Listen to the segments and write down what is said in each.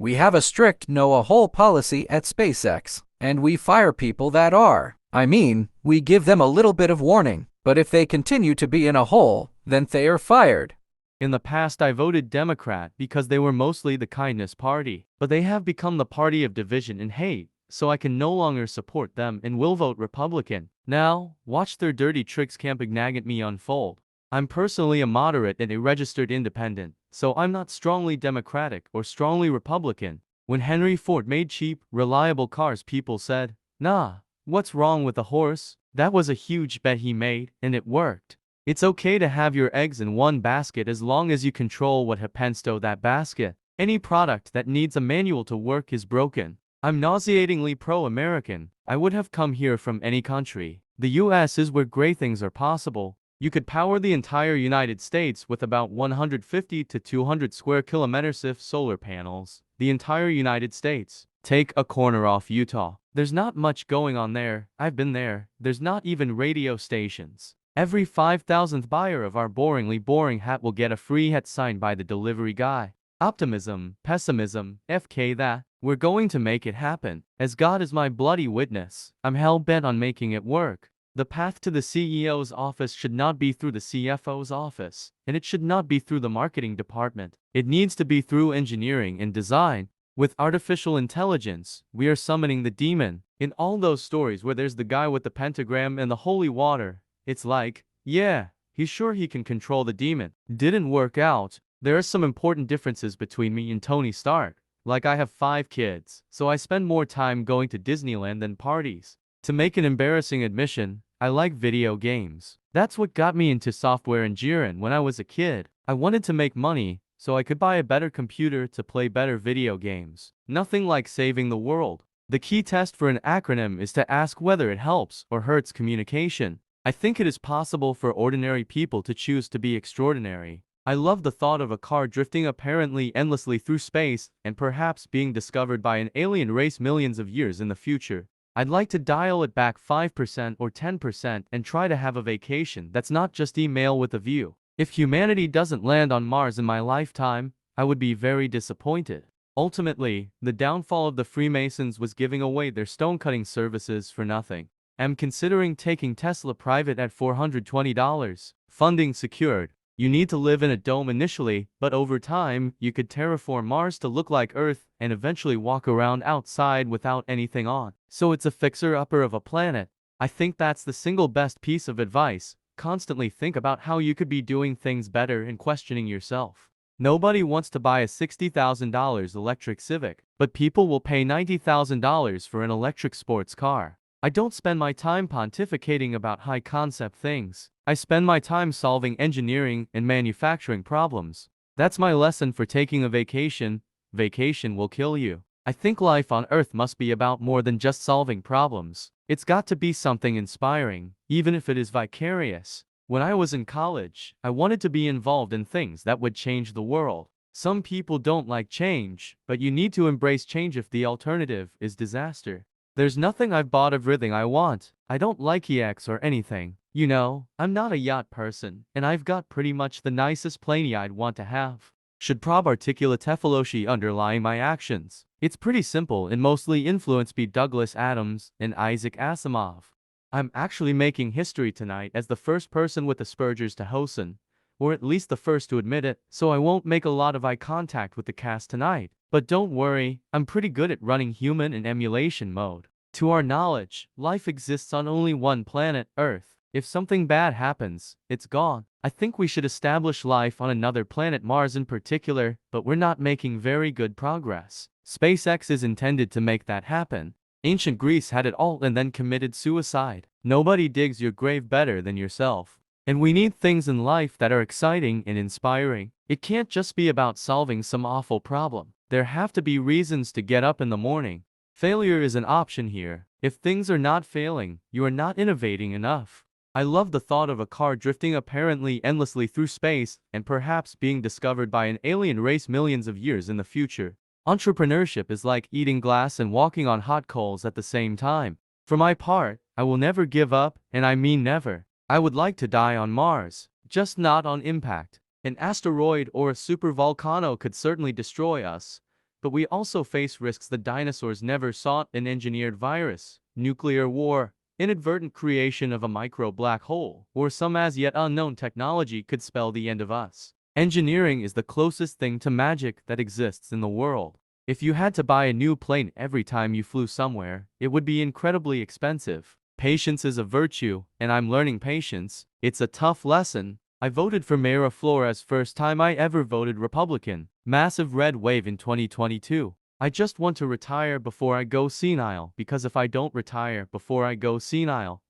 We have a strict no-a-hole policy at SpaceX, and we fire people that are. I mean, we give them a little bit of warning, but if they continue to be in a hole, then they are fired. In the past, I voted Democrat because they were mostly the kindness party, but they have become the party of division and hate, so I can no longer support them and will vote Republican. Now, watch their dirty tricks camping at me unfold. I'm personally a moderate and a registered independent, so I'm not strongly Democratic or strongly Republican. When Henry Ford made cheap, reliable cars, people said, "Nah, what's wrong with a horse?" That was a huge bet he made, and it worked. It's okay to have your eggs in one basket as long as you control what happens to that basket. Any product that needs a manual to work is broken. I'm nauseatingly pro-American. I would have come here from any country. The US is where great things are possible. You could power the entire United States with about 150 to 200 square kilometers of solar panels. The entire United States. Take a corner off Utah. There's not much going on there. I've been there. There's not even radio stations. Every 5,000th buyer of our boringly boring hat will get a free hat signed by the delivery guy. Optimism, pessimism, FK that. We're going to make it happen. As God is my bloody witness, I'm hell-bent on making it work. The path to the CEO's office should not be through the CFO's office, and it should not be through the marketing department. It needs to be through engineering and design. With artificial intelligence, we are summoning the demon. In all those stories where there's the guy with the pentagram and the holy water, it's like, yeah, he's sure he can control the demon. Didn't work out. There are some important differences between me and Tony Stark. Like, I have 5 kids, so I spend more time going to Disneyland than parties. To make an embarrassing admission, I like video games. That's what got me into software engineering when I was a kid. I wanted to make money, so I could buy a better computer to play better video games. Nothing like saving the world. The key test for an acronym is to ask whether it helps or hurts communication. I think it is possible for ordinary people to choose to be extraordinary. I love the thought of a car drifting apparently endlessly through space and perhaps being discovered by an alien race millions of years in the future. I'd like to dial it back 5% or 10% and try to have a vacation that's not just email with a view. If humanity doesn't land on Mars in my lifetime, I would be very disappointed. Ultimately, the downfall of the Freemasons was giving away their stone-cutting services for nothing. I'm considering taking Tesla private at $420. Funding secured. You need to live in a dome initially, but over time, you could terraform Mars to look like Earth and eventually walk around outside without anything on. So it's a fixer-upper of a planet. I think that's the single best piece of advice. Constantly think about how you could be doing things better and questioning yourself. Nobody wants to buy a $60,000 electric Civic, but people will pay $90,000 for an electric sports car. I don't spend my time pontificating about high-concept things. I spend my time solving engineering and manufacturing problems. That's my lesson for taking a vacation. Vacation will kill you. I think life on Earth must be about more than just solving problems. It's got to be something inspiring, even if it is vicarious. When I was in college, I wanted to be involved in things that would change the world. Some people don't like change, but you need to embrace change if the alternative is disaster. There's nothing I've bought of everything I want. I don't like EX or anything. You know, I'm not a yacht person, and I've got pretty much the nicest plane I'd want to have. Should prob articulate tephalogy underlying my actions. It's pretty simple and mostly influenced by Douglas Adams and Isaac Asimov. I'm actually making history tonight as the first person with Asperger's to Hosen, or at least the first to admit it, so I won't make a lot of eye contact with the cast tonight. But don't worry, I'm pretty good at running human in emulation mode. To our knowledge, life exists on only one planet, Earth. If something bad happens, it's gone. I think we should establish life on another planet, Mars in particular, but we're not making very good progress. SpaceX is intended to make that happen. Ancient Greece had it all and then committed suicide. Nobody digs your grave better than yourself. And we need things in life that are exciting and inspiring. It can't just be about solving some awful problem. There have to be reasons to get up in the morning. Failure is an option here. If things are not failing, you are not innovating enough. I love the thought of a car drifting apparently endlessly through space and perhaps being discovered by an alien race millions of years in the future. Entrepreneurship is like eating glass and walking on hot coals at the same time. For my part, I will never give up, and I mean never. I would like to die on Mars, just not on impact. An asteroid or a supervolcano could certainly destroy us, But we also face risks the dinosaurs never sought: an engineered virus, nuclear war, inadvertent creation of a micro black hole, or some as yet unknown technology could spell the end of us. Engineering is the closest thing to magic that exists in the world. If you had to buy a new plane every time you flew somewhere, it would be incredibly expensive. Patience is a virtue, and I'm learning patience. It's a tough lesson. I voted for Mayor Flores first time I ever voted Republican. Massive red wave in 2022. I just want to retire before I go senile, because if I don't retire before I go senile,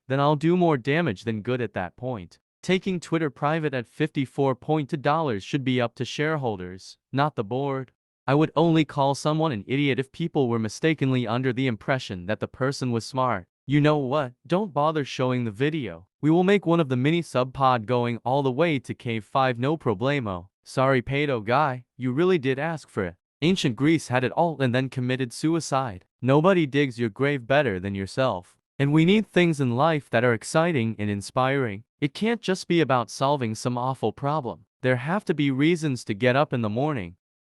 then I'll do more damage than good at that point. Taking Twitter private at $54 should be up to shareholders, not the board. I would only call someone an idiot if people were mistakenly under the impression that the person was smart. You know what? Don't bother showing the video. We will make one of the mini sub pod going all the way to Cave 5, no problemo. Sorry pedo guy, you really did ask for it. Ancient Greece had it all and then committed suicide. Nobody digs your grave better than yourself. And we need things in life that are exciting and inspiring. It can't just be about solving some awful problem. There have to be reasons to get up in the morning.